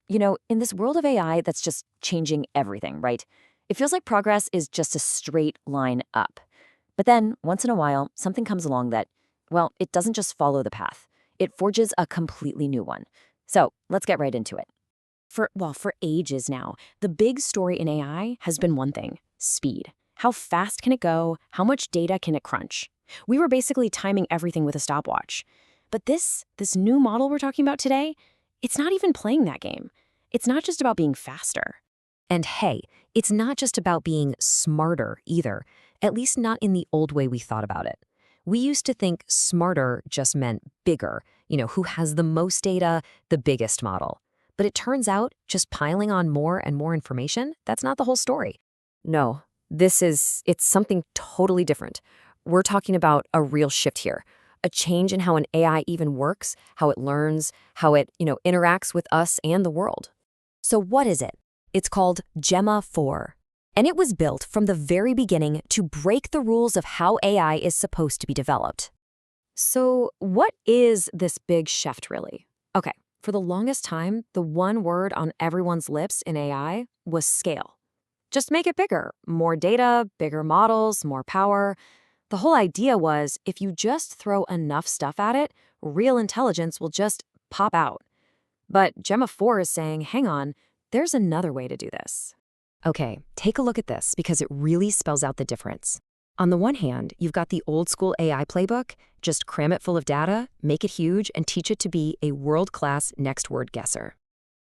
In this world of AI that's just changing everything, right? It feels like progress is just a straight line up. But then, once in a while, something comes along that, well, it doesn't just follow the path. It forges a completely new one. So, let's get right into it. For ages now, the big story in AI has been one thing: speed. How fast can it go? How much data can it crunch? We were basically timing everything with a stopwatch. But this new model we're talking about today, it's not even playing that game. It's not just about being faster. And hey, it's not just about being smarter either, at least not in the old way we thought about it. We used to think smarter just meant bigger, who has the most data, the biggest model. But it turns out just piling on more and more information, that's not the whole story. No, it's something totally different. We're talking about a real shift here, a change in how an AI even works, how it learns, how it, interacts with us and the world. So what is it? It's called Gemma 4. And it was built from the very beginning to break the rules of how AI is supposed to be developed. So what is this big shift really? Okay, for the longest time, the one word on everyone's lips in AI was scale. Just make it bigger, more data, bigger models, more power. The whole idea was if you just throw enough stuff at it, real intelligence will just pop out. But Gemma 4 is saying, hang on, there's another way to do this. Okay, take a look at this because it really spells out the difference. On the one hand, you've got the old school AI playbook, just cram it full of data, make it huge, and teach it to be a world-class next word guesser.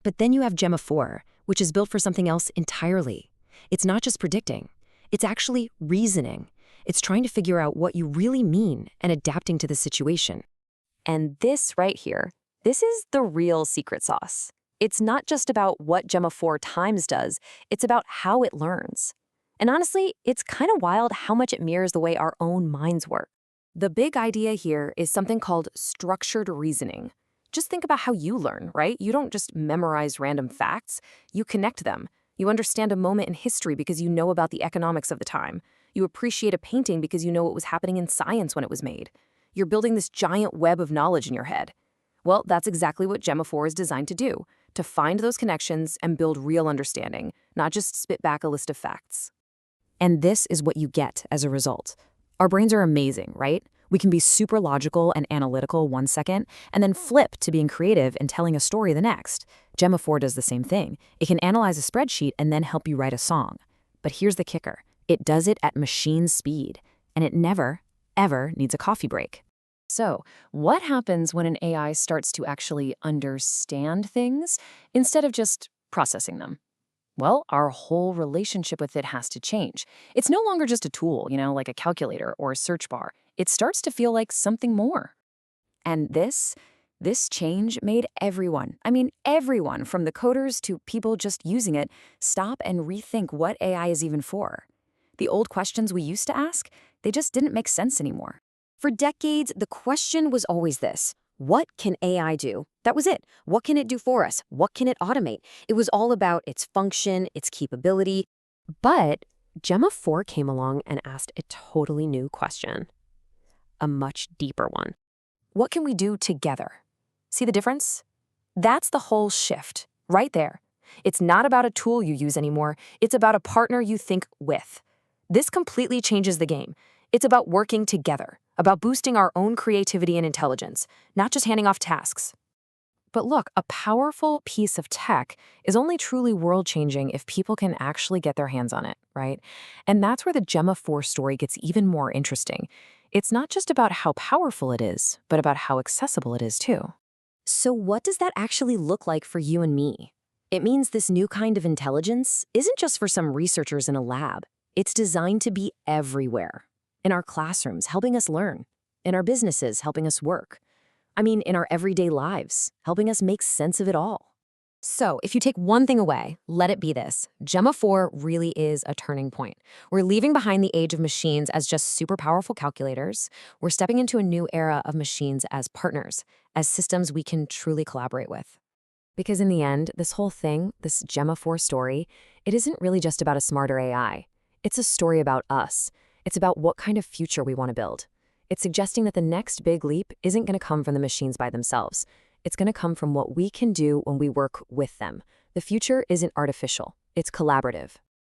But then you have Gemma 4, which is built for something else entirely. It's not just predicting, it's actually reasoning. It's trying to figure out what you really mean and adapting to the situation. And this right here, this is the real secret sauce. It's not just about what Gemma 4 times does, it's about how it learns. And honestly, it's kind of wild how much it mirrors the way our own minds work. The big idea here is something called structured reasoning. Just think about how you learn, right? You don't just memorize random facts, you connect them. You understand a moment in history because you know about the economics of the time. You appreciate a painting because you know what was happening in science when it was made. You're building this giant web of knowledge in your head. Well, that's exactly what Gemma 4 is designed to do, to find those connections and build real understanding, not just spit back a list of facts. And this is what you get as a result. Our brains are amazing, right? We can be super logical and analytical one second, and then flip to being creative and telling a story the next. Gemma 4 does the same thing. It can analyze a spreadsheet and then help you write a song. But here's the kicker. It does it at machine speed, and it never, ever needs a coffee break. So, what happens when an AI starts to actually understand things instead of just processing them? Well, our whole relationship with it has to change. It's no longer just a tool, like a calculator or a search bar. It starts to feel like something more. And this change made everyone from the coders to people just using it, stop and rethink what AI is even for. The old questions we used to ask, they just didn't make sense anymore. For decades, the question was always this: what can AI do? That was it. What can it do for us? What can it automate? It was all about its function, its capability. But Gemma 4 came along and asked a totally new question, a much deeper one. What can we do together? See the difference? That's the whole shift, right there. It's not about a tool you use anymore. It's about a partner you think with. This completely changes the game. It's about working together, about boosting our own creativity and intelligence, not just handing off tasks. But look, a powerful piece of tech is only truly world-changing if people can actually get their hands on it, right? And that's where the Gemma 4 story gets even more interesting. It's not just about how powerful it is, but about how accessible it is too. So what does that actually look like for you and me? It means this new kind of intelligence isn't just for some researchers in a lab. It's designed to be everywhere. In our classrooms, helping us learn. In our businesses, helping us work. In our everyday lives, helping us make sense of it all. So, if you take one thing away, let it be this. Gemma 4 really is a turning point. We're leaving behind the age of machines as just super powerful calculators. We're stepping into a new era of machines as partners, as systems we can truly collaborate with. Because in the end, this whole thing, this Gemma 4 story, it isn't really just about a smarter AI. It's a story about us. It's about what kind of future we want to build. It's suggesting that the next big leap isn't going to come from the machines by themselves. It's going to come from what we can do when we work with them. The future isn't artificial, it's collaborative.